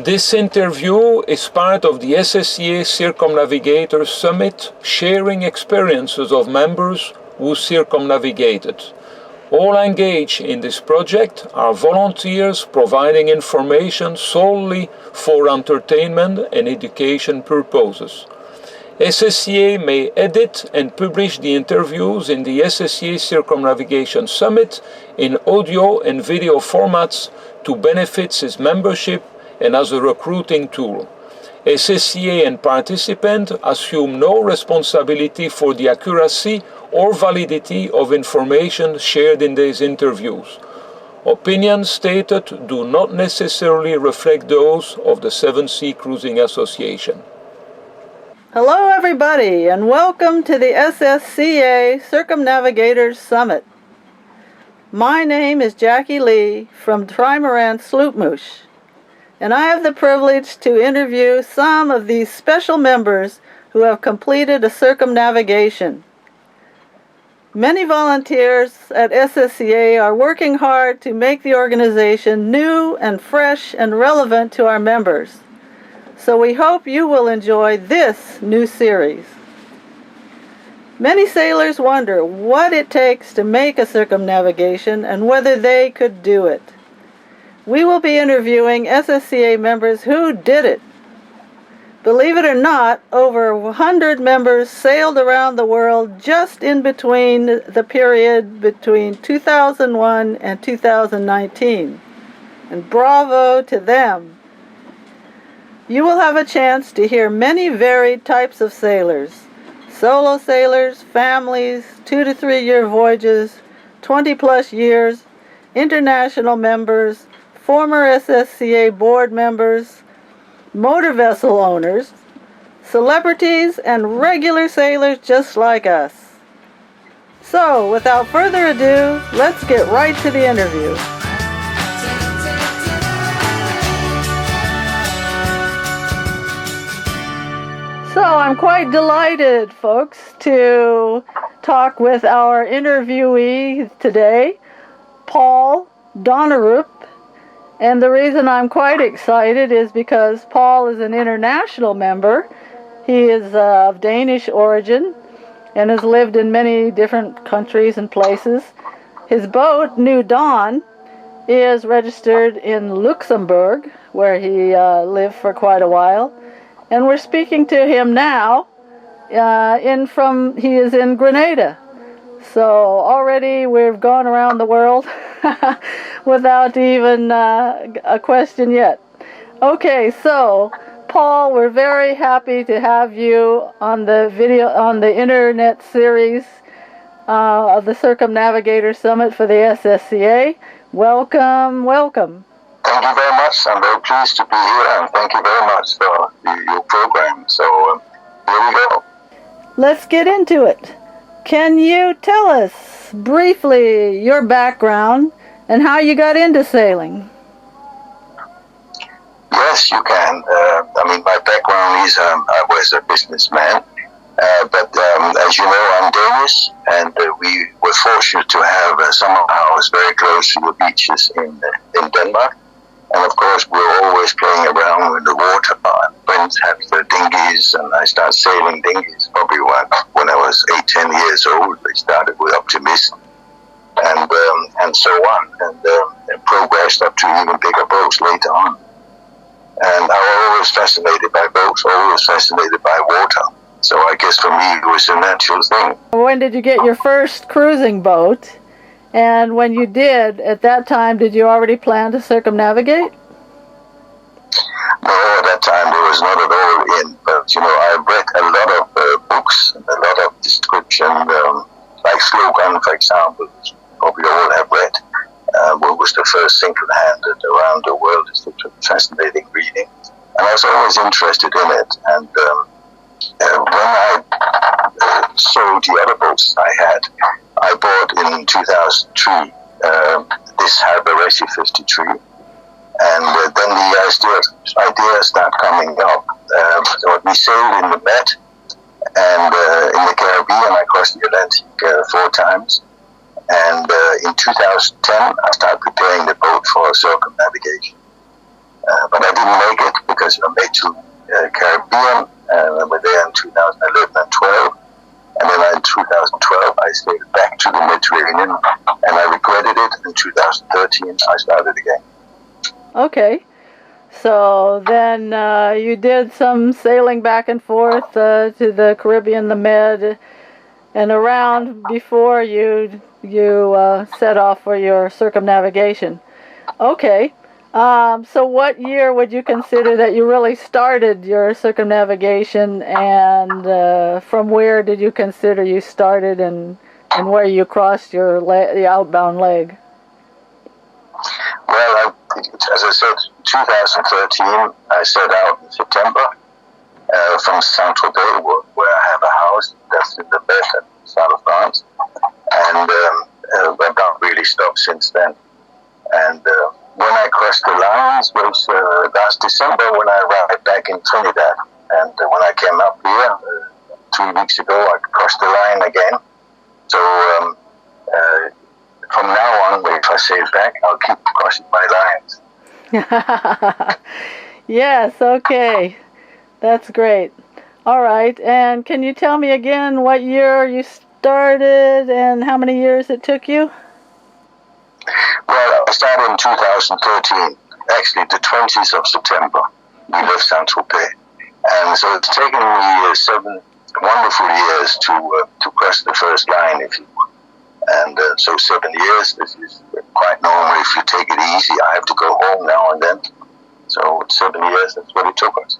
This interview is part of the SSCA Circumnavigators Summit, sharing experiences of members who circumnavigated. All engaged in this project are volunteers providing information solely for entertainment and education purposes. SSCA may edit and publish the interviews in the SSCA Circumnavigation Summit in audio and video formats to benefit its membership and as a recruiting tool. SSCA and participants assume no responsibility for the accuracy or validity of information shared in these interviews. Opinions stated do not necessarily reflect those of the Seven Sea Cruising Association. Hello everybody, and welcome to the SSCA Circumnavigators Summit. My name is Jackie Lee from Trimaran Sloopmoosh, and I have the privilege to interview some of these special members who have completed a circumnavigation. Many volunteers at SSCA are working hard to make the organization new and fresh and relevant to our members. So we hope you will enjoy this new series. Many sailors wonder what it takes to make a circumnavigation and whether they could do it. We will be interviewing SSCA members who did it. Believe it or not, over 100 members sailed around the world just in between the period between 2001 and 2019. And bravo to them. You will have a chance to hear many varied types of sailors. Solo sailors, families, 2 to 3 year voyages, 20 plus years, international members, former SSCA board members, motor vessel owners, celebrities, and regular sailors just like us. So, without further ado, let's get right to the interview. So, I'm quite delighted, folks, to talk with our interviewee today, Paul Donnerup. And the reason I'm quite excited is because Paul is an international member. He is of Danish origin and has lived in many different countries and places. His boat, New Dawn, is registered in Luxembourg, where he lived for quite a while. And we're speaking to him now. He is in Grenada. So already we've gone around the world without even a question yet. Okay, so Paul, we're very happy to have you on the internet series of the Circumnavigators Summit for the SSCA. Welcome, welcome. Thank you very much. I'm very pleased to be here, and thank you very much for your program. So here we go. Let's get into it. Can you tell us briefly your background and how you got into sailing? Yes, you can. My background is I was a businessman, but as you know, I'm Danish, and we were fortunate to have some of our house very close to the beaches in Denmark. And of course, we were always playing around with the water. Friends had the dinghies, and I started sailing dinghies probably when I was 8-10 years old. We started with optimism and so on, and progressed up to even bigger boats later on. And I was always fascinated by boats, always fascinated by water. So I guess for me, it was a natural thing. When did you get your first cruising boat? And when you did, at that time, did you already plan to circumnavigate? No, at that time there was not at all in. But, I read a lot of books, and a lot of description, like Slogan, for example, which probably all have read. What was the first single-handed around the world? It's a fascinating reading. And I was always interested in it. And when I sold the other boats I had, I bought in 2003 this Piracy 53, and then the idea started coming up. So we sailed in the Med and in the Caribbean. I crossed the Atlantic 4 times, and in 2010 I started preparing the boat for circumnavigation. but I didn't make it because I made to Caribbean, and I went there in 2011 and 12. And then in 2012, I stayed back to the Mediterranean, and I regretted it. In 2013, I started again. Okay. So then you did some sailing back and forth to the Caribbean, the Med, and around before you set off for your circumnavigation. Okay. So what year would you consider that you really started your circumnavigation, and from where did you consider you started, and where you crossed the outbound leg? Well, as I said, 2013, I set out in September from Saint-Tropez, where I have a house that's in the Beth, south of France, and I've not really stopped since then. And when I crossed the lines was last December when I arrived back in Trinidad. And when I came up here 3 weeks ago, I crossed the line again. So from now on, if I sail back, I'll keep crossing my lines. Yes, okay. That's great. All right. And can you tell me again what year you started and how many years it took you? Well, I started in 2013, actually the 20th of September. We left Saint-Tropez. And so it's taken me 7 wonderful years to cross the first line, if you will. And so 7 years, this is quite normal. If you take it easy, I have to go home now and then. So 7 years, that's what it took us.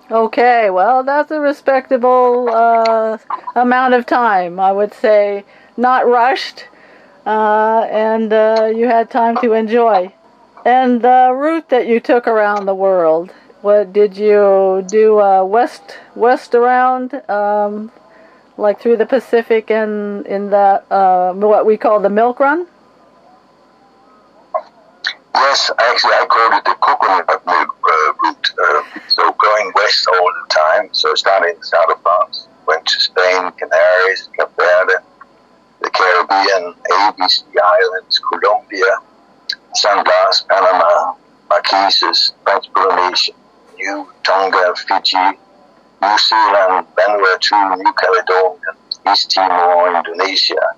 Okay, well, that's a respectable amount of time, I would say. Not rushed, and you had time to enjoy. And the route that you took around the world, what did you do? West around, like through the Pacific and in that what we call the Milk Run? Yes, actually, I called it the coconut milk route. So going west all the time. So starting in the south of France, went to Spain, Canaries, Cape Verde, the Caribbean, ABC Islands, Colombia, San Blas, Panama, Marquesas, French Polynesia, New Tonga, Fiji, New Zealand, Vanuatu, New Caledonia, East Timor, Indonesia,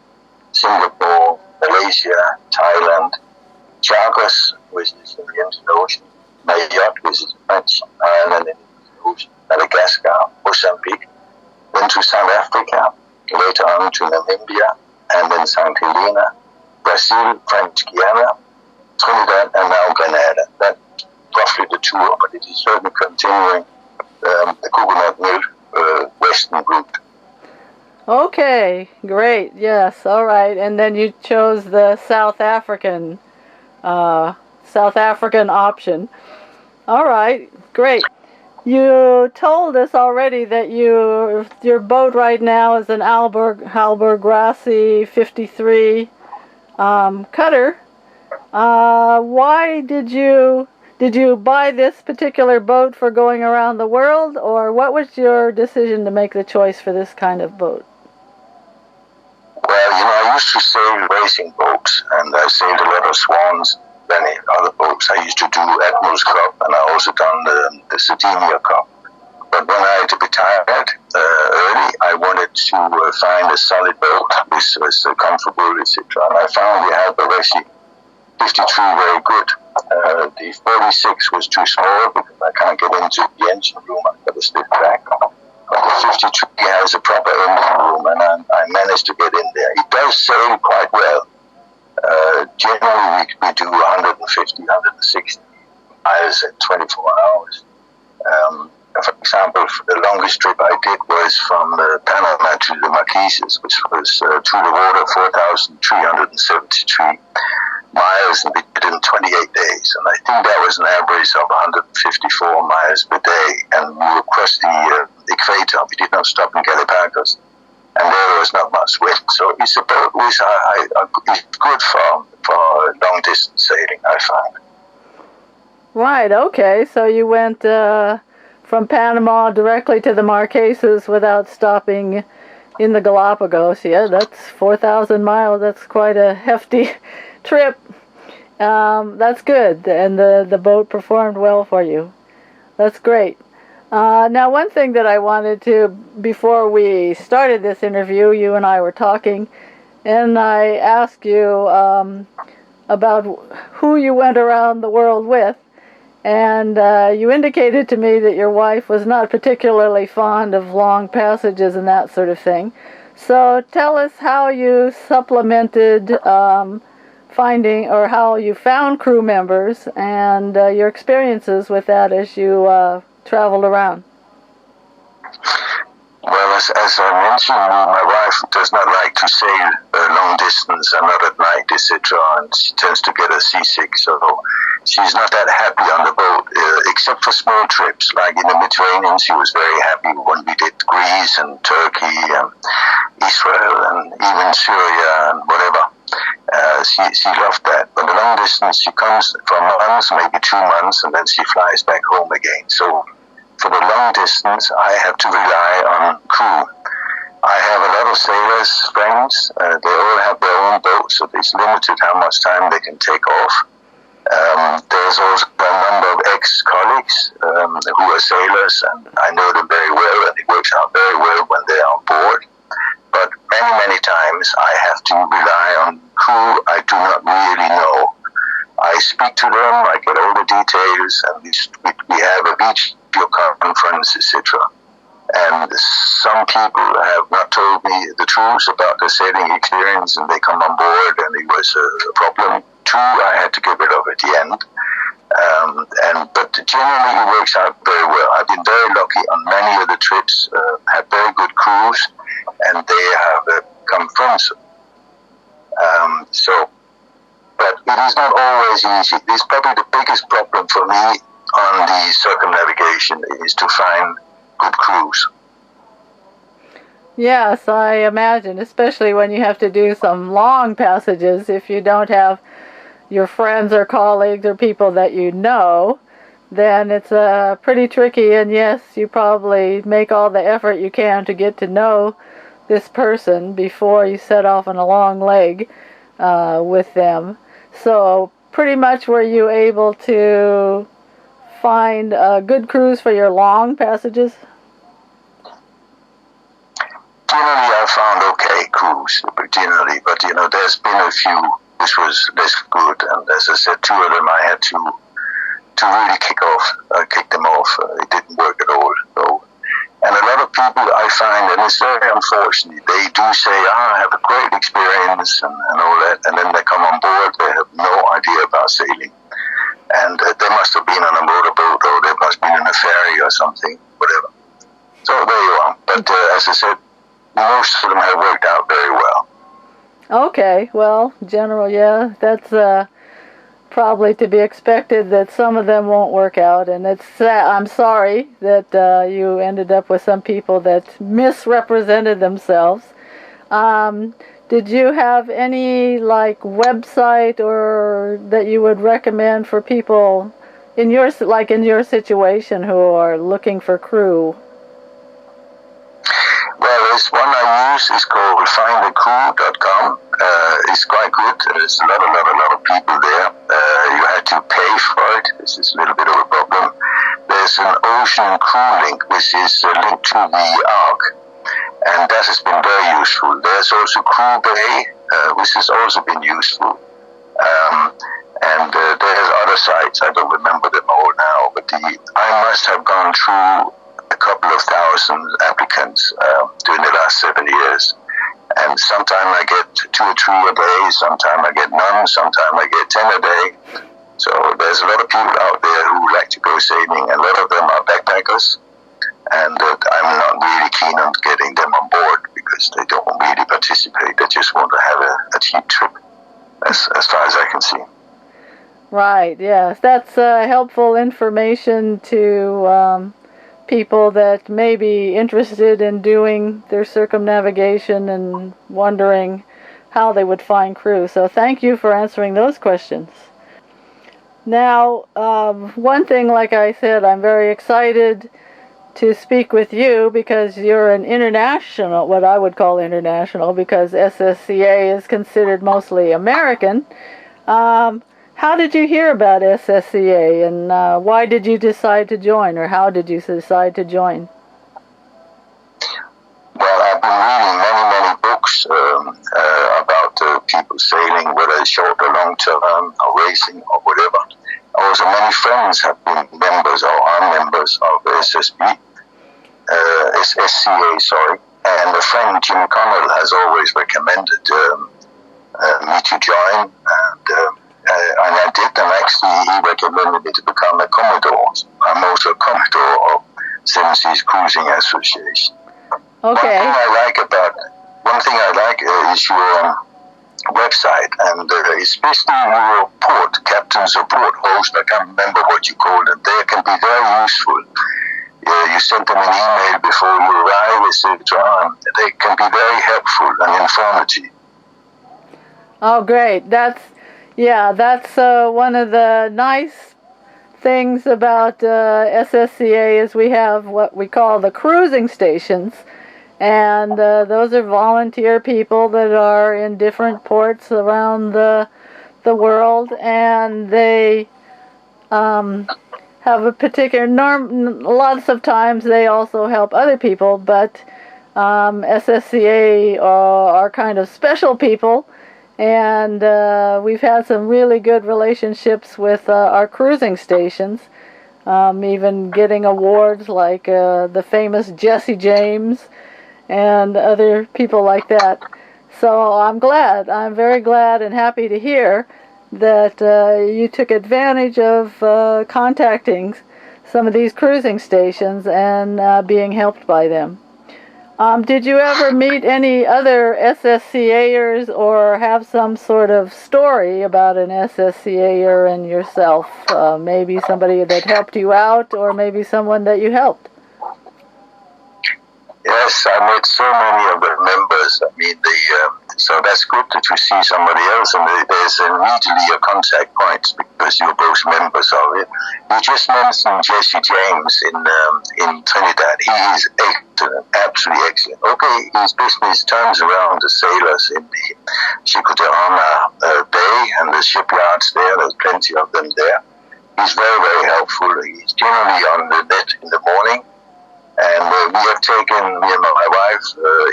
Singapore, Malaysia, Thailand, Chagos, which is in the Indian Ocean, Mayotte, which is French island in the Indian Ocean, Madagascar, Mozambique, then to South Africa, later on to Namibia, and then St. Helena, Brazil, French Guiana, Trinidad, and now Grenada. That's roughly the tour, but it is certainly continuing the coconut milk western route. Okay, great. Yes, all right. And then you chose the South African option. All right, great. You told us already that your boat right now is an Halberg Grassi 53 cutter. Why did you buy this particular boat for going around the world, or what was your decision to make the choice for this kind of boat? Well, I used to sail racing boats, and I sailed a lot of Swans, many other boats. I used to do Admiral's Cup, and I also done the Sardinia Cup. But when I had to retire early, I wanted to find a solid boat which was comfortable, etc. And I found the Halberg 53 very good. The 46 was too small because I can't get into the engine room. I've got to slip back. But the 53 has a proper engine room, and I managed to get in there. It does sail quite well. Generally, we do 150, 160 miles in 24 hours. For example, the longest trip I did was from Panama to the Marquesas, which was through the water 4,373 miles, and we did it in 28 days. And I think that was an average of 154 miles per day. And we across the equator. We did not stop in Galapagos, and there was not much wind. So it's a boat which is good for long distance sailing, I find. Right. Okay. So you went from Panama directly to the Marquesas without stopping in the Galapagos. Yeah, that's 4,000 miles. That's quite a hefty trip. That's good, and the boat performed well for you. That's great. Now, one thing that I wanted to, before we started this interview, you and I were talking, and I asked you about who you went around the world with, and you indicated to me that your wife was not particularly fond of long passages and that sort of thing. So tell us how you supplemented finding, or how you found crew members, and your experiences with that as you traveled around. Well, as I mentioned, my wife does not like to sail long distance and not at night, etc., and she tends to get seasick, so she's not that happy on the boat, except for small trips, like in the Mediterranean. She was very happy when we did Greece and Turkey and Israel and even Syria and whatever. She loved that. But the long distance, she comes for months, maybe 2 months, and then she flies back home again. So for the long distance, I have to rely on crew. I have a lot of sailors, friends. They all have their own boats, so it's limited how much time they can take off. There's also a number of ex-colleagues who are sailors, and I know them very well, and it works out very well when they're on board. But many times I have to rely on crew I do not really know. I speak to them, I get all the details, and we have a video conference, etc. And some people have not told me the truth about their sailing experience, and they come on board, and it was a problem. 2 I had to get rid of at the end. But generally it works out very well. I've been very lucky on many of the trips, had very good crews, and they have become friends. But it is not always easy. It's probably the biggest problem for me on the circumnavigation is to find good crews. Yes, I imagine, especially when you have to do some long passages. If you don't have your friends or colleagues or people that you know, then it's pretty tricky. And yes, you probably make all the effort you can to get to know this person before you set off on a long leg with them. So pretty much were you able to find good crews for your long passages? Generally, I found okay crews, generally, but there's been a few which was less good, and as I said, 2 of them I had to really kick them off. It didn't work at all. So, and a lot of people I find, and it's very unfortunate, they do say, I have a great experience and all that, and then they come on board, they have no idea about sailing. And they must have been on a motorboat, or they must have been in a ferry or something, whatever. So there you are. But as I said, most of them have worked out very well. Okay, well, General, yeah, that's probably to be expected that some of them won't work out, and I'm sorry that you ended up with some people that misrepresented themselves. Did you have any website or that you would recommend for people in your situation who are looking for crew? Well, this one I use is called findacrew.com. It's quite good. There's a lot of people there. You had to pay for it. This is a little bit of a problem. There's an ocean crew link, which is linked to the ARC, and that has been very useful. There's also Crew Bay, which has also been useful. And there's other sites. I don't remember them all now, but I must have gone through a couple of thousand applicants during the last 7 years. And sometimes I get 2 or 3 a day, sometimes I get none, sometimes I get 10 a day. So there's a lot of people out there who like to go sailing, and a lot of them are backpackers. And I'm not really keen on getting them on board because they don't really participate. They just want to have a cheap trip, as far as I can see. Right, yes. That's helpful information to people that may be interested in doing their circumnavigation and wondering how they would find crew. So thank you for answering those questions. Now, one thing, like I said, I'm very excited to speak with you because you're an international, what I would call international, because SSCA is considered mostly American. How did you hear about SSCA, and why did you decide to join, or how did you decide to join? Well, I've been reading many books about people sailing, whether it's short or long term, or racing, or whatever. Also, many friends have been members or are members of SSCA, and a friend, Jim Connell, has always recommended me to join, and I did, and actually he recommended me to become a Commodore. I'm also a Commodore of Seven Seas Cruising Association. Okay. One thing I like is your website, and especially your port, captain's or port host, I can't remember what you call them. They can be very useful. You send them an email before you arrive, etc., and they can be very helpful and informative. Oh, great. That's one of the nice things about SSCA is we have what we call the cruising stations, and those are volunteer people that are in different ports around the world, and they have a particular lots of times they also help other people, but SSCA are kind of special people, and we've had some really good relationships with our cruising stations, even getting awards like the famous Jesse James and other people like that. So I'm very glad and happy to hear that you took advantage of contacting some of these cruising stations and being helped by them. Did you ever meet any other SSCAers or have some sort of story about an SSCAer and yourself? Maybe somebody that helped you out, or maybe someone that you helped? Yes, I met so many of the members. I mean, so that's good that you see somebody else, and there's immediately a contact point because you're both members of it. You just mentioned Jesse James in Trinidad. He is excellent, absolutely excellent. Okay, his business turns around the sailors in the Circumnavigators Bay and the shipyards there. There's plenty of them there. He's very helpful. He's generally on the net in the morning. And we have taken, me and my wife,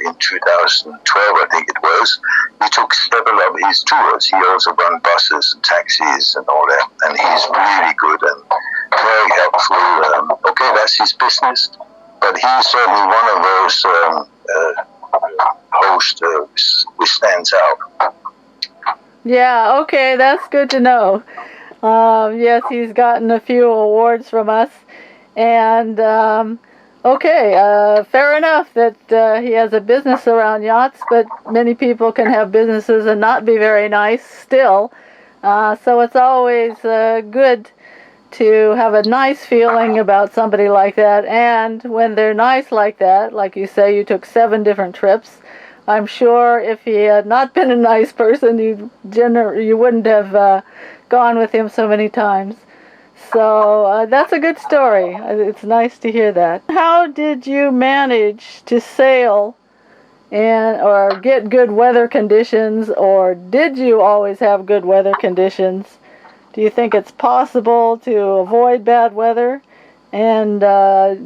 in 2012, I think it was, we took several of his tours. He also runs buses and taxis and all that, and he's really good and very helpful. Okay, that's his business, but he's certainly one of those hosts which stands out. Yeah, okay, that's good to know. Yes, he's gotten a few awards from us, and okay, fair enough that he has a business around yachts, but many people can have businesses and not be very nice still. So it's always good to have a nice feeling about somebody like that. And when they're nice like that, like you say, you took 7 different trips. I'm sure if he had not been a nice person, you wouldn't have gone with him so many times. So that's a good story. It's nice to hear that. How did you manage to sail or get good weather conditions, or did you always have good weather conditions? Do you think it's possible to avoid bad weather? And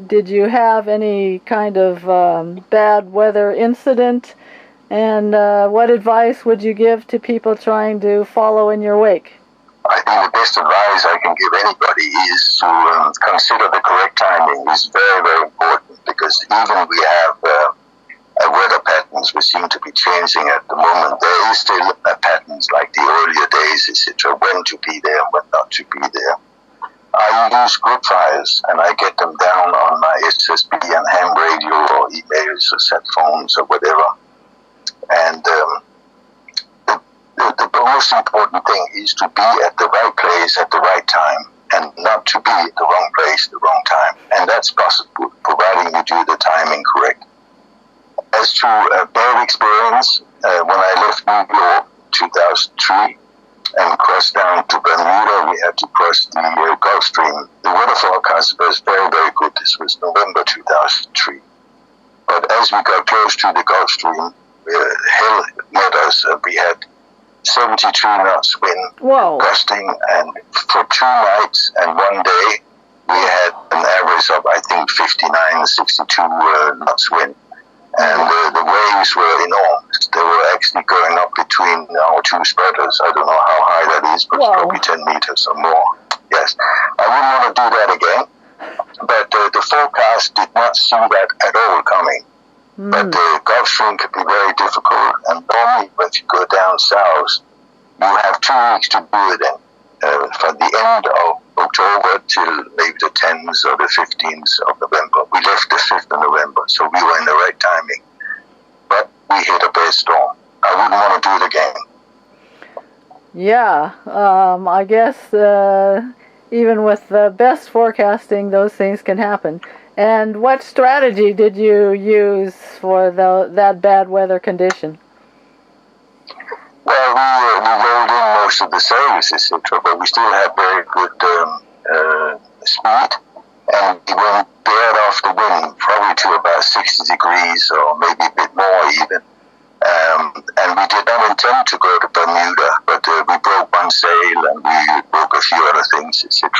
did you have any kind of bad weather incident? And what advice would you give to people trying to follow in your wake? I think the best advice I can give anybody is to consider the correct timing. It's very important, because even we have weather patterns which seem to be changing at the moment. There is still patterns like the earlier days, etc., when to be there and when not to be there. I use group files, and I get them down on my SSB and ham radio or emails or cell phones or whatever. And the most important thing is to be at the right place at the right time, and not to be at the wrong place at the wrong time. And that's possible, providing you do the timing correct. As to a bad experience, when I left New York in 2003 and crossed down to Bermuda, we had to cross the Gulf Stream. The weather forecast was very good. This was November 2003. But as we got close to the Gulf Stream, hell met us. We had 72 knots wind, Whoa. gusting, and for 2 nights and 1 day, we had an average of, I think, 59, 62 knots wind. And the waves were enormous. They were actually going up between our 2 spreaders. I don't know how high that is, but it's probably 10 meters or more. Yes. I wouldn't want to do that again. But the forecast did not see that at all coming. But the Gulf Stream can be very difficult. And normally, when you go down south, you have 2 weeks to do it in. From the end of October till maybe the 10th or the 15th of November. We left the 5th of November, so we were in the right timing. But we hit a bad storm. I wouldn't want to do it again. Yeah, I guess even with the best forecasting, those things can happen. And what strategy did you use for that bad weather condition? Well, we rolled in most of the sails, etc., but we still had very good speed, and we went dead off the wind, probably to about 60 degrees, or maybe a bit more even. And we did not intend to go to Bermuda, but we broke one sail, and we broke a few other things, etc.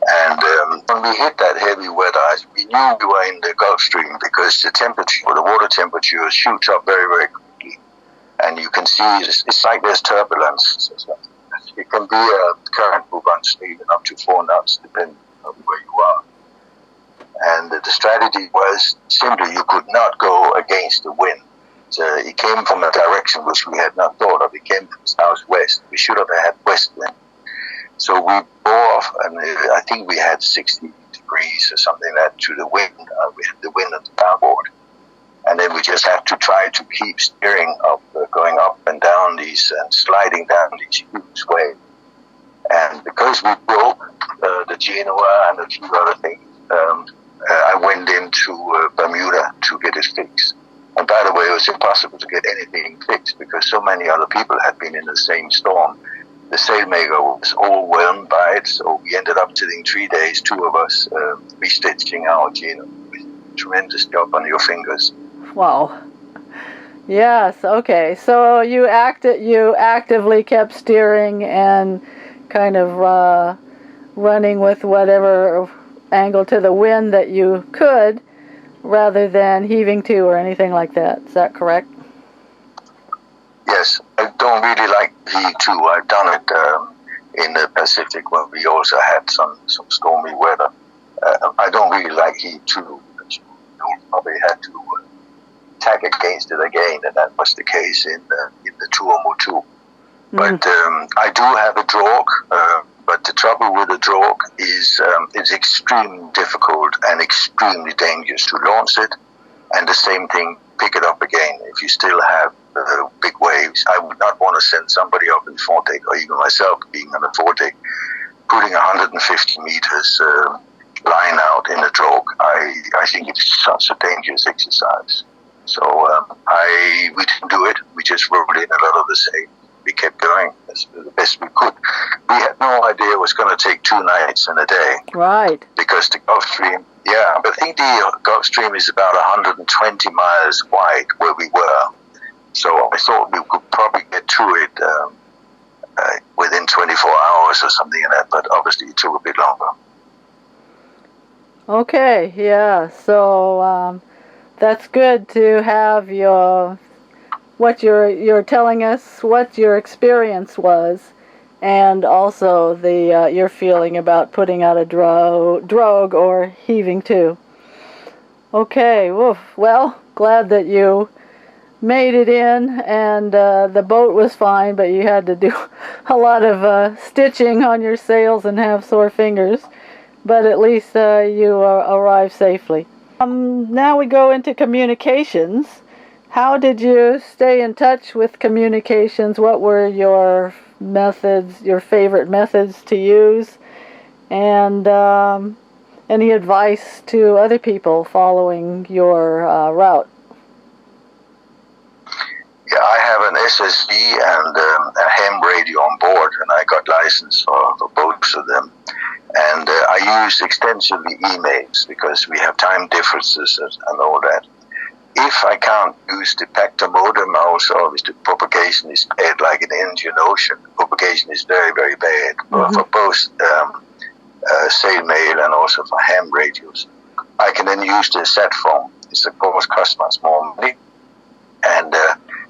And when we hit that heavy weather, we knew we were in the Gulf Stream because the water temperature shoots up very, very quickly. And you can see it's like there's turbulence. It can be a current who runs even up to 4 knots, depending on where you are. And the strategy was simply you could not go against the wind. It came from a direction which we had not thought of. It came from southwest. We should have had west wind. So we bore off, and I think we had 60 degrees or something like that to the wind. We had the wind on the starboard. And then we just have to try to keep steering up, going up and down these, and sliding down these huge waves. And because we broke the Genoa and a few other things, I went into Bermuda to get it fixed. And by the way, it was impossible to get anything fixed because so many other people had been in the same storm. The sailmaker was overwhelmed by it, so we ended up sitting 3 days, 2 of us, restitching our Genoa. Tremendous job on your fingers. Wow. Yes, okay. So you actively kept steering and kind of running with whatever angle to the wind that you could, rather than heaving to or anything like that. Is that correct? Yes. I don't really like V2. I've done it in the Pacific when we also had some stormy weather. I don't really like heat 2. You probably had to tack against it again, and that was the case in the Tuomo 2. But I do have a draw, but the trouble with the draw is it's extremely difficult and extremely dangerous to launch it, and the same thing, pick it up again if you still have big waves. I would not want to send somebody up in foredeck, or even myself being on the foredeck, putting 150 meters line out in the draw. I think it's such a dangerous exercise. So we didn't do it. We just rolled in a lot of the sail. We kept going as the best we could. We had no idea it was going to take 2 nights and a day. Right. Because the Gulf Stream, but I think the Gulf Stream is about 120 miles wide where we were. So I thought we could probably get to it within 24 hours or something like that, but obviously it took a bit longer. Okay, yeah, so that's good to have what you're telling us, what your experience was, and also your feeling about putting out a drogue or heaving to. Okay, well, glad that you made it in, and the boat was fine, but you had to do a lot of stitching on your sails and have sore fingers. But at least you arrived safely. Now we go into communications. How did you stay in touch with communications? What were your methods, your favorite methods to use? And any advice to other people following your route? Yeah, I have an SSB and a ham radio on board, and I got license for both of them. And I use extensively emails because we have time differences and all that. If I can't use the Pacta modem, also if the propagation is bad, like in NG Indian Ocean, propagation is very, very bad for both sail mail and also for ham radios. I can then use the sat phone. It's of course costs much more money, and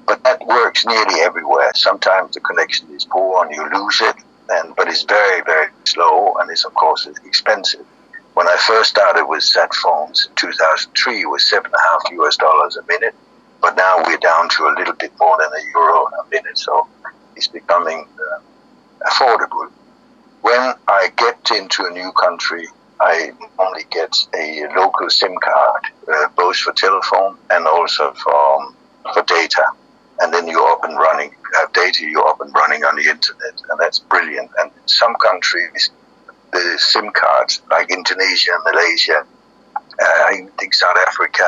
but that works nearly everywhere. Sometimes the connection is poor and you lose it, but it's very, very slow, and it's of course expensive. When I first started with sat phones in 2003, it was $7.50 a minute, but now we're down to a little bit more than €1 a minute, so it's becoming affordable. When I get into a new country, I normally get a local SIM card, both for telephone and also for data. And then you're up and running. You have data, you're up and running on the internet, and that's brilliant. And in some countries, the SIM cards, like Indonesia, Malaysia, I think South Africa,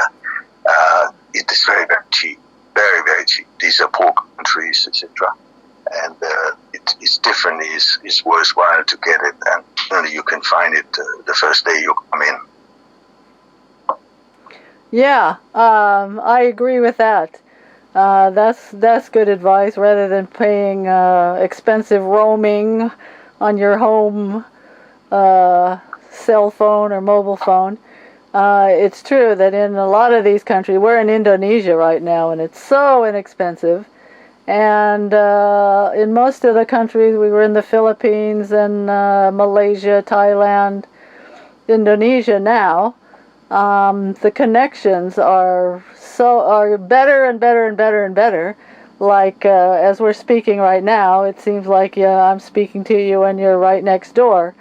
it is very, very cheap. Very, very cheap. These are poor countries, etc. And it's different. It's worthwhile to get it, and only you can find it the first day you come in. Yeah, I agree with that. That's good advice. Rather than paying expensive roaming on your home cell phone or mobile phone, it's true that in a lot of these countries, we're in Indonesia right now, and it's so inexpensive. And in most of the countries, we were in the Philippines and Malaysia, Thailand, Indonesia now. The connections are better and better and better and better. Like as we're speaking right now, it seems like I'm speaking to you and you're right next door,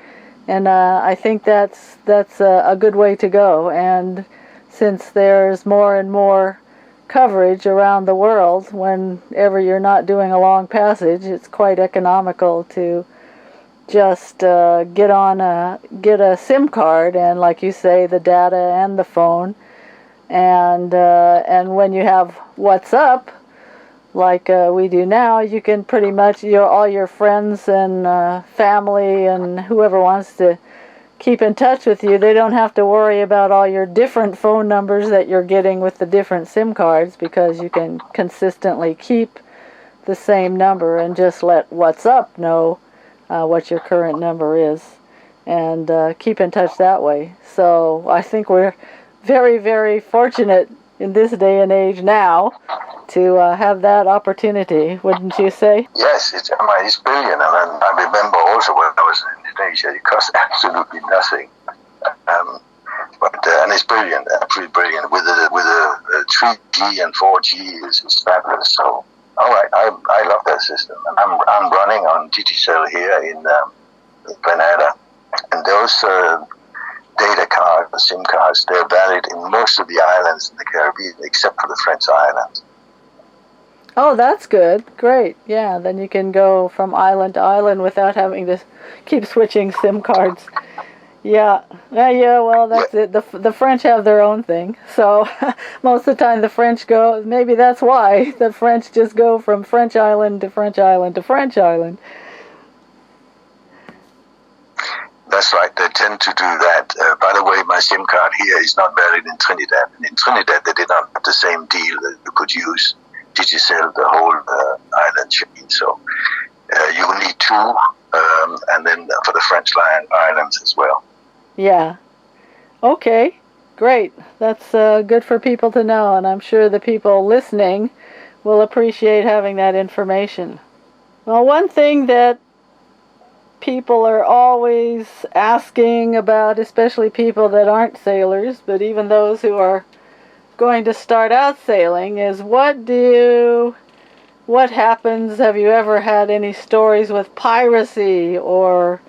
and I think that's a good way to go. And since there's more and more coverage around the world, whenever you're not doing a long passage, it's quite economical to just get a SIM card, and like you say, the data and the phone, and when you have WhatsApp, like we do now, you can pretty much all your friends and family and whoever wants to keep in touch with you, they don't have to worry about all your different phone numbers that you're getting with the different SIM cards, because you can consistently keep the same number and just let WhatsApp know what your current number is, and keep in touch that way. So I think we're very, very fortunate in this day and age now to have that opportunity, wouldn't you say? Yes, it's brilliant. And I remember also when I was in Indonesia, it cost absolutely nothing. And it's brilliant, absolutely brilliant. With a 3G and 4G, it's fabulous. So, all right, I love that system. And I'm running on Digicel here in Grenada, and those data cards, SIM cards, they're valid in most of the islands in the Caribbean, except for the French islands. Oh, that's good. Great. Yeah, then you can go from island to island without having to keep switching SIM cards. Yeah. Well, that's it. The French have their own thing. So most of the time the French go, maybe that's why the French just go from French island to French island to French island. That's right. They tend to do that. By the way, my SIM card here is not valid in Trinidad. And in Trinidad, they did not have the same deal that you could use Digicel the whole island chain. So you will need two, and then for the French islands as well. Yeah. Okay. Great. That's good for people to know, and I'm sure the people listening will appreciate having that information. Well, one thing that people are always asking about, especially people that aren't sailors, but even those who are going to start out sailing, is what happens? Have you ever had any stories with piracy or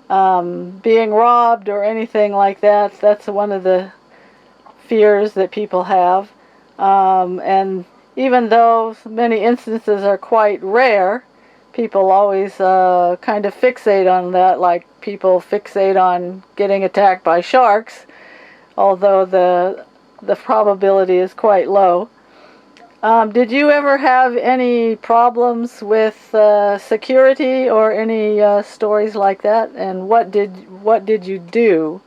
being robbed or anything like that? That's one of the fears that people have, and even though many instances are quite rare, people always kind of fixate on that, like people fixate on getting attacked by sharks, although the probability is quite low. Did you ever have any problems with security or any stories like that? And what did you do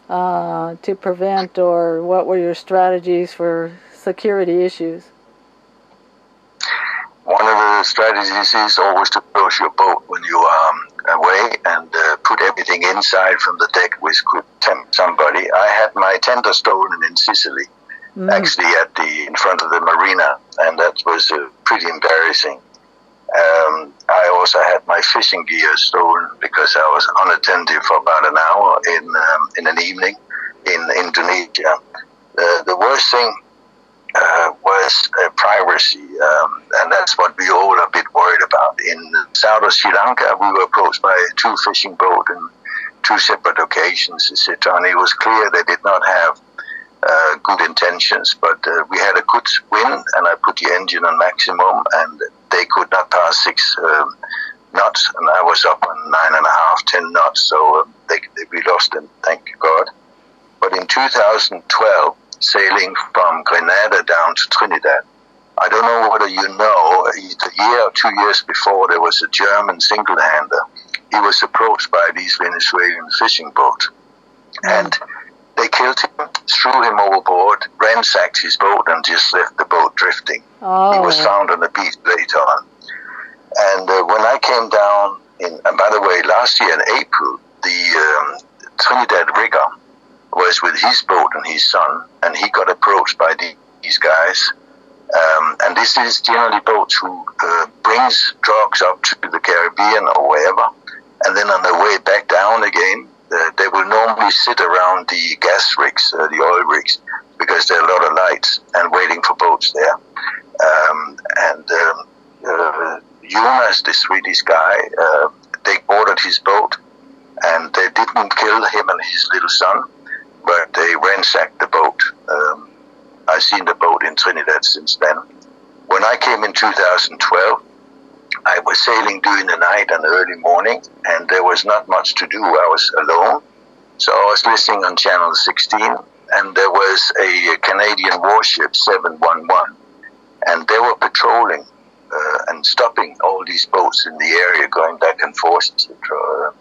to prevent, or what were your strategies for security issues? one of the strategies is always to close your boat when you are away and put everything inside from the deck, which could tempt somebody. I had my tender stolen in Sicily, actually in front of the marina, and that was pretty embarrassing. I also had my fishing gear stolen because I was unattended for about an hour in an evening in Indonesia. The worst thing was piracy, and that's what we all are a bit worried about. In south of Sri Lanka, we were approached by 2 fishing boats in 2 separate occasions, etc. And it was clear they did not have good intentions, but we had a good wind, and I put the engine on maximum, and they could not pass 6 knots, and I was up on 9.5, 10 knots, so we lost them, thank God. But in 2012, sailing from Grenada down to Trinidad, I don't know whether you know, a year or 2 years before, there was a German single-hander. He was approached by these Venezuelan fishing boats, and they killed him, threw him overboard, ransacked his boat, and just left the boat drifting. Oh. He was found on the beach later on. And when I came down, and by the way, last year in April, the Trinidad rigger was with his boat and his son, and he got approached by these guys. And this is generally boats who brings drugs up to the Caribbean or wherever, and then on their way back down again, they will normally sit around the gas rigs, the oil rigs, because there are a lot of lights and waiting for boats there. Jonas, the Swedish guy, they boarded his boat, and they didn't kill him and his little son, but they ransacked the boat. I've seen the boat in Trinidad since then. When I came in 2012, I was sailing during the night and early morning, and there was not much to do. I was alone. So I was listening on channel 16, and there was a Canadian warship, 711, and they were patrolling and stopping all these boats in the area, going back and forth, etc.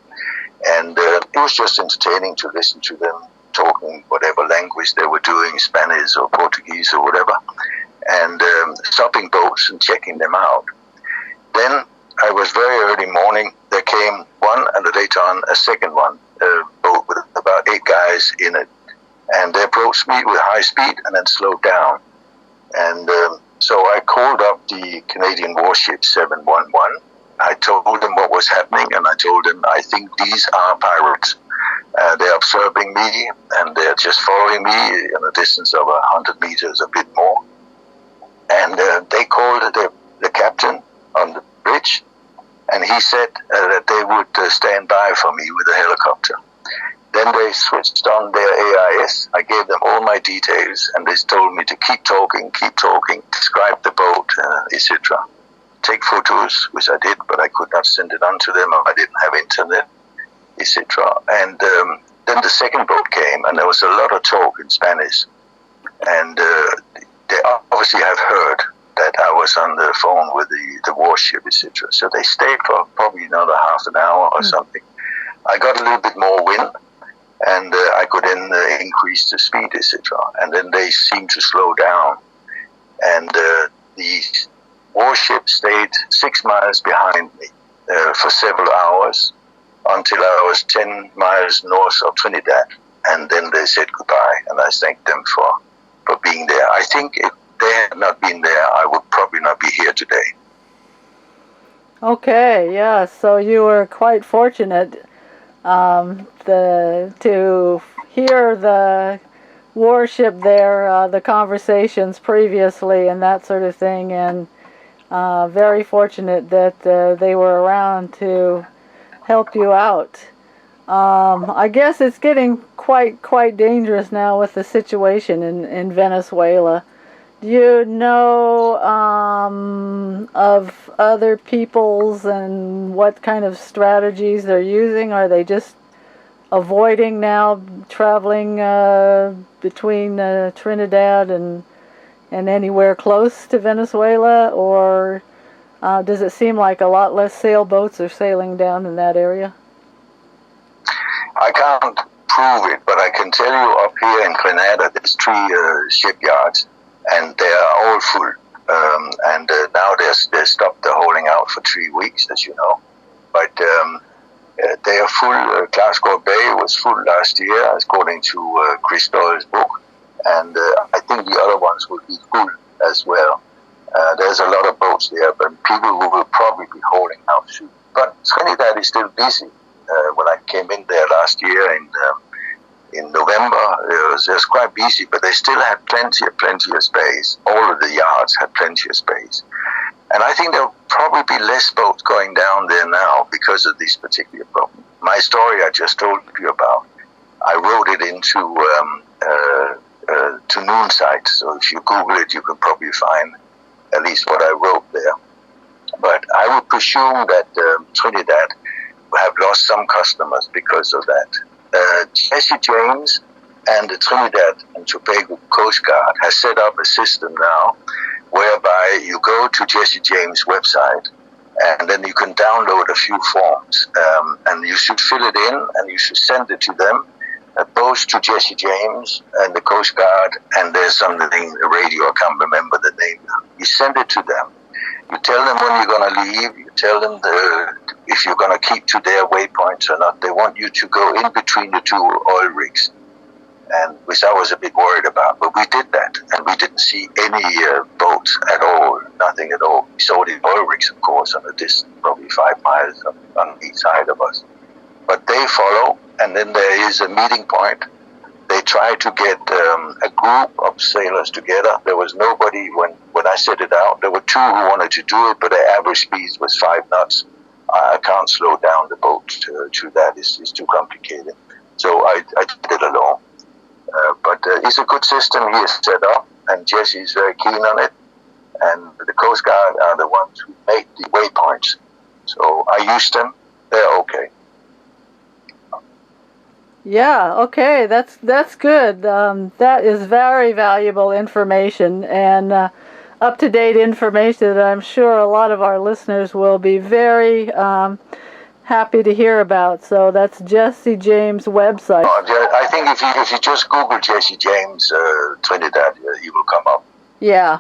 And it was just entertaining to listen to them talking whatever language they were doing, Spanish or Portuguese or whatever, and stopping boats and checking them out. Then I was very early morning, there came one, and later on a second one, a boat with about 8 guys in it, and they approached me with high speed and then slowed down. And so I called up the Canadian warship 711. I told them what was happening, and I told them, I think these are pirates. They're observing me, and they're just following me in a distance of 100 meters, a bit more. And they called the captain on the bridge, and he said that they would stand by for me with a helicopter. Then they switched on their AIS. I gave them all my details, and they told me to keep talking, describe the boat, etc. Take photos, which I did, but I could not send it on to them. I didn't have internet, etc. And then the second boat came, and there was a lot of talk in Spanish. And they obviously have heard that I was on the phone with the warship, etc. So they stayed for probably another half an hour or something. I got a little bit more wind, and I could then increase the speed, etc. And then they seemed to slow down. And the warship stayed 6 miles behind me for several hours until I was 10 miles north of Trinidad. And then they said goodbye, and I thanked them for being there. I think if they had not been there, I would probably not be here today. Okay, yeah, so you were quite fortunate to hear the warship there, the conversations previously and that sort of thing, and very fortunate that they were around to help you out. I guess it's getting quite dangerous now with the situation in Venezuela. Do you know of other peoples and what kind of strategies they're using? Are they just avoiding now traveling between Trinidad and anywhere close to Venezuela, or does it seem like a lot less sailboats are sailing down in that area? I can't prove it, but I can tell you up here in Grenada, there's 3 shipyards, and they are all full. and now they stopped the holding out for 3 weeks, as you know. But they are full. Glasgow Bay was full last year, according to Chris Doyle's book, and I think the other ones will be full as well. There's a lot of boats there, but people who will probably be holding out soon. But Trinidad is still busy. When I came in there last year in November, it was quite busy, but they still had plenty of space. All of the yards had plenty of space. And I think there'll probably be less boats going down there now because of this particular problem. My story I just told you about, I wrote it into to Noonside. So if you Google it, you can probably find at least what I wrote there. But I would presume that Trinidad have lost some customers because of that. Jesse James and the Trinidad and Tobago Coast Guard has set up a system now whereby you go to Jesse James' website and then you can download a few forms and you should fill it in and you should send it to them, both to Jesse James and the Coast Guard, and there's something, a radio, I can't remember the name. You send it to them. You tell them when you're going to leave. You tell them if you're going to keep to their waypoints or not. They want you to go in between the two oil rigs, and which I was a bit worried about. But we did that, and we didn't see any boats at all, nothing at all. We saw the oil rigs, of course, on a distance, probably 5 miles on each side of us. But they follow, and then there is a meeting point. They try to get a group of sailors together. There was nobody when I set it out. There were 2 who wanted to do it, but the average speed was 5 knots. I can't slow down the boat to that. It's too complicated. So I did it alone. But it's a good system he has set up, and Jesse is very keen on it. And the Coast Guard are the ones who make the waypoints. So I used them. They're okay. Yeah, okay, that's good. That is very valuable information and up-to-date information that I'm sure a lot of our listeners will be very happy to hear about. So that's Jesse James' website. I think if you just Google Jesse James Trinidad, he will come up. Yeah.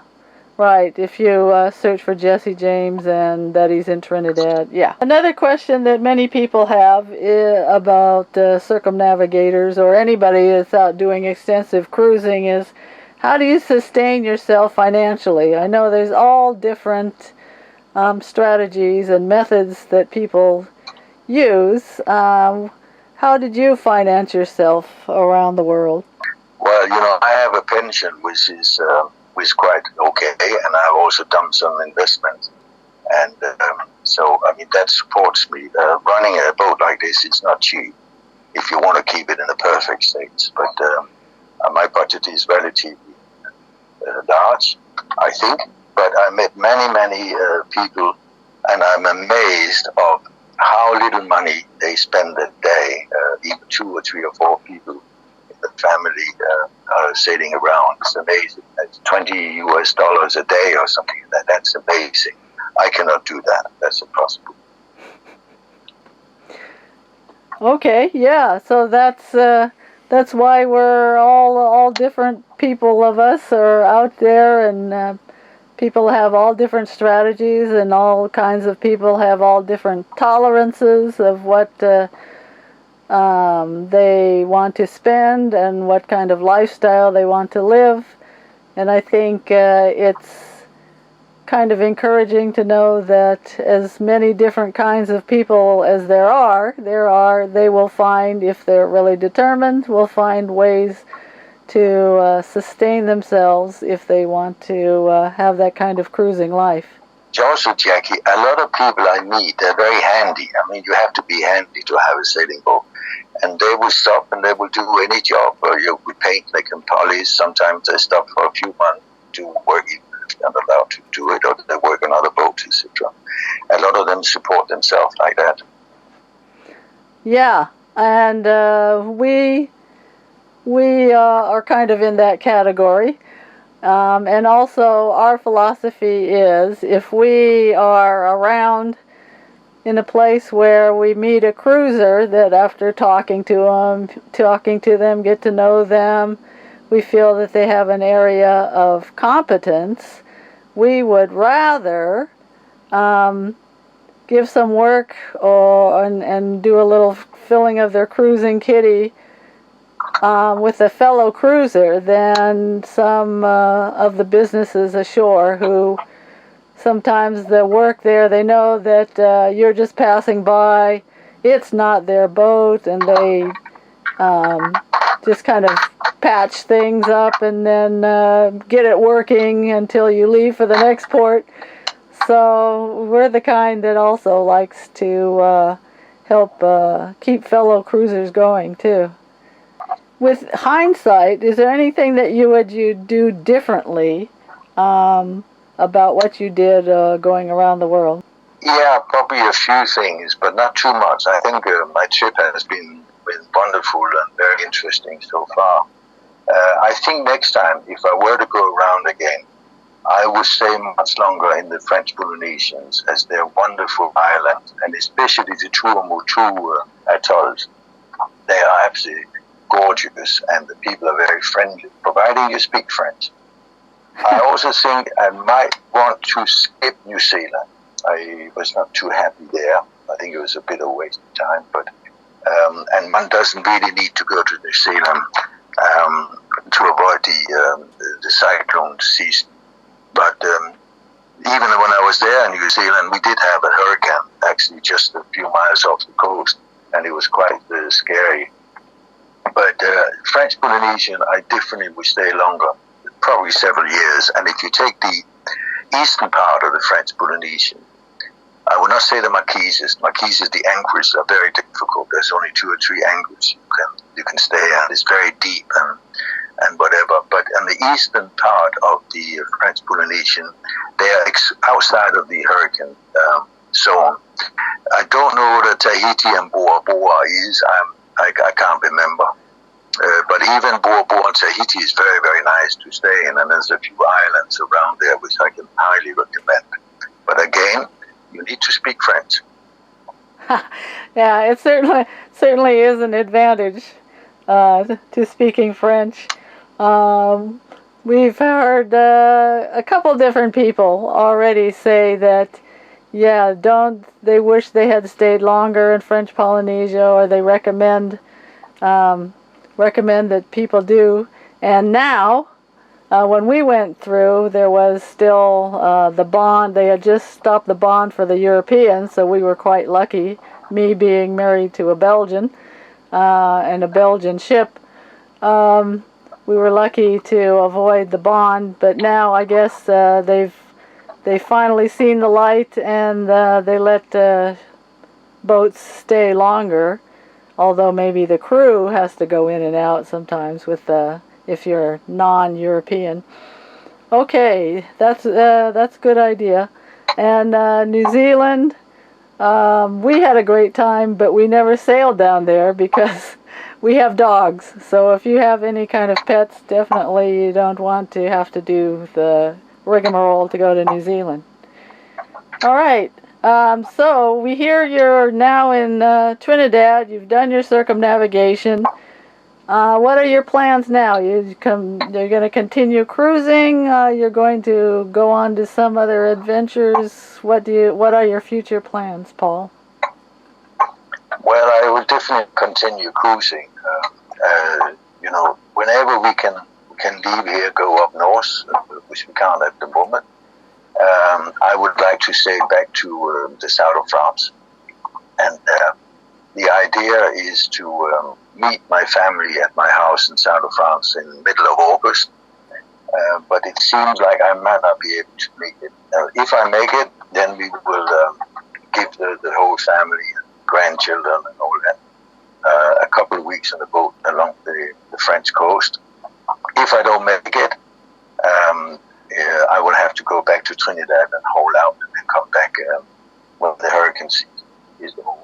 Right, if you search for Jesse James and that he's in Trinidad, yeah. Another question that many people have about circumnavigators or anybody that's out doing extensive cruising is, how do you sustain yourself financially? I know there's all different strategies and methods that people use. How did you finance yourself around the world? Well, I have a pension which is quite okay, and I've also done some investments, and so that supports me. Running a boat like this is not cheap if you want to keep it in a perfect state, but my budget is relatively large, I think. But I met many people, and I'm amazed of how little money they spend a day, even 2 or 3 or 4 people the family sailing around. It's amazing. It's $20 a day or something like that. That's amazing. I cannot do that. That's impossible. Okay, yeah. So that's why we're all different people of us are out there, and people have all different strategies, and all kinds of people have all different tolerances of what they want to spend and what kind of lifestyle they want to live. And I think it's kind of encouraging to know that as many different kinds of people as there are, they will find, if they're really determined, will find ways to sustain themselves if they want to have that kind of cruising life. Also, Jackie, a lot of people I meet, they're very handy. You have to be handy to have a sailing boat. And they will stop and they will do any job. You paint, they can polish. Sometimes they stop for a few months to work, even if they're not allowed to do it, or they work on other boats, etc. A lot of them support themselves like that. Yeah, and we are kind of in that category. And also our philosophy is, if we are around in a place where we meet a cruiser that after talking to them, get to know them, we feel that they have an area of competence, we would rather give some work and do a little filling of their cruising kitty with a fellow cruiser than some of the businesses ashore who sometimes the work there, they know that you're just passing by, it's not their boat, and they just kind of patch things up and then get it working until you leave for the next port. So we're the kind that also likes to help keep fellow cruisers going too. With hindsight, is there anything that you would do differently about what you did going around the world? Yeah, probably a few things, but not too much. I think my trip has been wonderful and very interesting so far. I think next time, if I were to go around again, I would stay much longer in the French Polynesians, as they're wonderful islands, and especially the Tuamotu atolls. They are absolutely gorgeous, and the people are very friendly, providing you speak French. I also think I might want to skip New Zealand. I was not too happy there. I think it was a bit of a waste of time, but and one doesn't really need to go to New Zealand to avoid the cyclone season. But even when I was there in New Zealand, we did have a hurricane, actually just a few miles off the coast, and it was quite scary. But French Polynesian, I definitely would stay longer, probably several years. And if you take the eastern part of the French Polynesian, I would not say the Marquises. Marquises, the anchors are very difficult. There's only 2 or 3 anchors you can stay at. It's very deep and whatever. But on the eastern part of the French Polynesian, they are outside of the hurricane zone. I don't know what Tahiti and Boa Boa is. I can't remember. But even Boa Boa and Tahiti is very, very nice to stay in. And there's a few islands around there which I can highly recommend. But again, you need to speak French. Yeah, it certainly is an advantage to speaking French. We've heard a couple different people already say that, yeah, they wish they had stayed longer in French Polynesia, or they recommend that people do. And now, when we went through, there was still the bond. They had just stopped the bond for the Europeans, so we were quite lucky, me being married to a Belgian and a Belgian ship. We were lucky to avoid the bond, but now I guess they've finally seen the light, and they let boats stay longer, although maybe the crew has to go in and out sometimes with if you're non-European. Okay, that's a good idea. And New Zealand, we had a great time, but we never sailed down there because we have dogs. So if you have any kind of pets, definitely you don't want to have to do the rigmarole to go to New Zealand. All right. So we hear you're now in Trinidad. You've done your circumnavigation. What are your plans now? You're going to continue cruising? You're going to go on to some other adventures? What are your future plans, Paul? Well, I will definitely continue cruising. Whenever we can leave here, go up north, which we can't at the moment. I would like to sail back to the south of France, and the idea is to meet my family at my house in south of France in the middle of August. But it seems like I might not be able to make it. If I make it, then we will give the whole family, grandchildren and all that, a couple of weeks on the boat along the French coast. If I don't make it, I will have to go back to Trinidad and hold out and then come back when the hurricane season is over.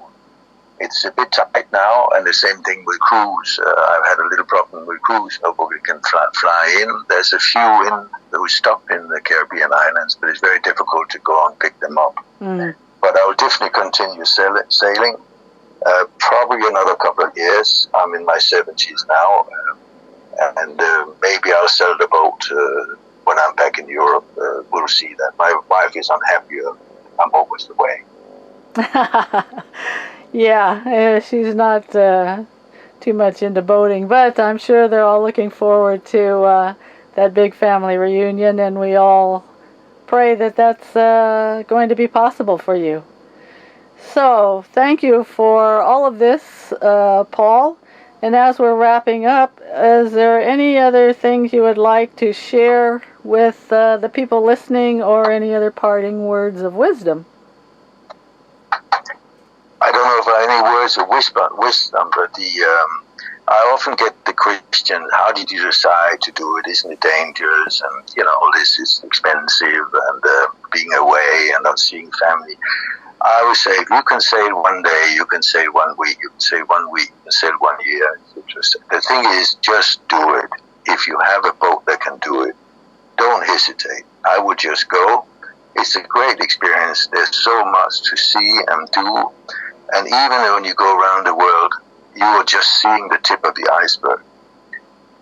It's a bit tight now, and the same thing with cruise. I've had a little problem with cruise. Nobody can fly in. There's a few who stop in the Caribbean islands, but it's very difficult to go and pick them up. Mm. But I will definitely continue sailing. Probably another couple of years. I'm in my 70s now, and maybe I'll sell the boat when I'm back in Europe, will see that my wife is unhappier. I'm always away. Yeah, she's not too much into boating, but I'm sure they're all looking forward to that big family reunion, and we all pray that that's going to be possible for you. So, thank you for all of this, Paul. And as we're wrapping up, is there any other things you would like to share with the people listening, or any other parting words of wisdom? I don't know if I have any words of wisdom, but I often get the question, how did you decide to do it? Isn't it dangerous? And, this is expensive, and being away and not seeing family. I would say, if you can sail one day, you can sail 1 week, you can sail 1 week, you can sail 1 year. It's interesting. The thing is, just do it. If you have a boat that can do it, don't hesitate. I would just go. It's a great experience. There's so much to see and do. And even when you go around the world, you are just seeing the tip of the iceberg.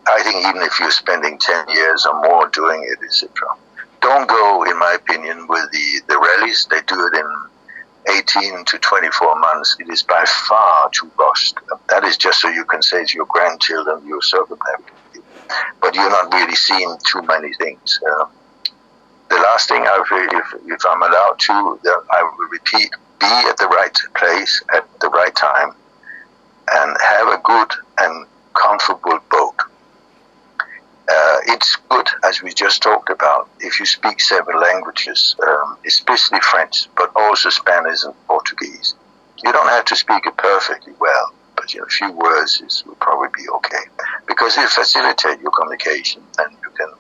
I think even if you're spending 10 years or more doing it, etc., don't go, in my opinion, with the rallies. They do it in 18 to 24 months. It is by far too rushed. That is just so you can say to your grandchildren, you're circumnavigating. But you're not really seeing too many things. The last thing, if I'm allowed to, I will repeat, be at the right place at the right time, and have a good and comfortable boat. It's good, as we just talked about, if you speak 7 languages, especially French, but also Spanish and Portuguese. You don't have to speak it perfectly well, but a few words will probably be okay, because it facilitates your communication, and you can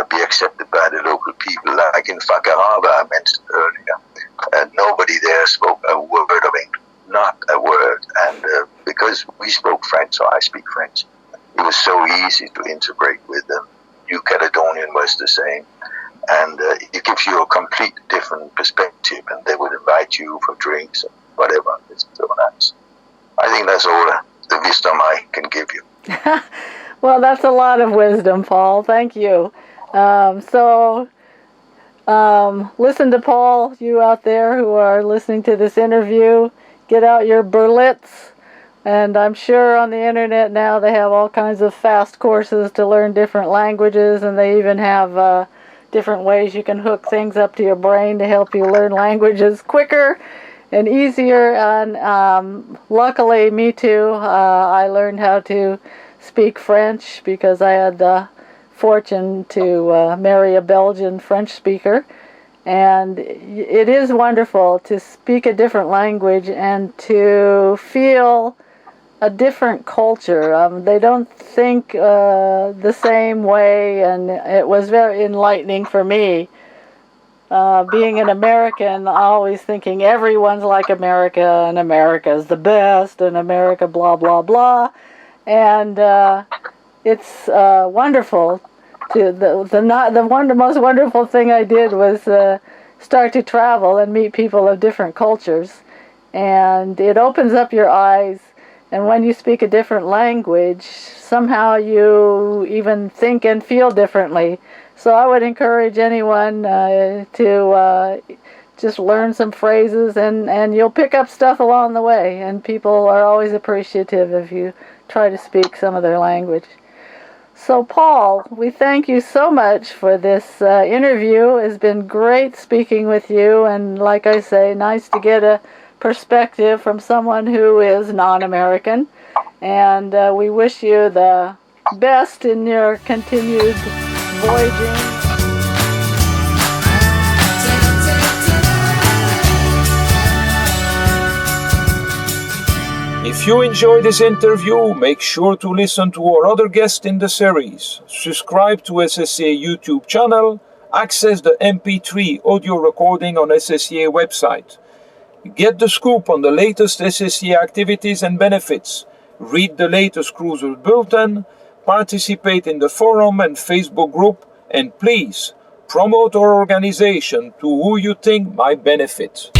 be accepted by the local people. Like in Fakarava, I mentioned earlier, nobody there spoke a word of English, not a word, and because we spoke French, so I speak French, it was so easy to integrate with them. New Caledonian was the same, and it gives you a complete different perspective, and they would invite you for drinks and whatever. It's so nice. I think that's all the wisdom I can give you. Well, that's a lot of wisdom, Paul. Thank you. Listen to Paul, you out there who are listening to this interview. Get out your Berlitz. And I'm sure on the internet now they have all kinds of fast courses to learn different languages, and they even have different ways you can hook things up to your brain to help you learn languages quicker and easier. And luckily, me too, I learned how to speak French because I had the fortune to marry a Belgian French speaker. And it is wonderful to speak a different language and to feel a different culture. They don't think the same way, and it was very enlightening for me. Being an American, always thinking everyone's like America, and America's the best, and America blah, blah, blah. And it's wonderful. The most wonderful thing I did was start to travel and meet people of different cultures. And it opens up your eyes. And when you speak a different language, somehow you even think and feel differently. So I would encourage anyone to just learn some phrases, and you'll pick up stuff along the way. And people are always appreciative if you try to speak some of their language. So Paul, we thank you so much for this interview. It's been great speaking with you, and like I say, nice to get a perspective from someone who is non-American. And we wish you the best in your continued voyaging. If you enjoy this interview, make sure to listen to our other guests in the series, subscribe to SSCA YouTube channel, access the MP3 audio recording on SSCA website. Get the scoop on the latest SSCA activities and benefits, read the latest cruiser bulletin, participate in the forum and Facebook group, and please promote our organization to who you think might benefit.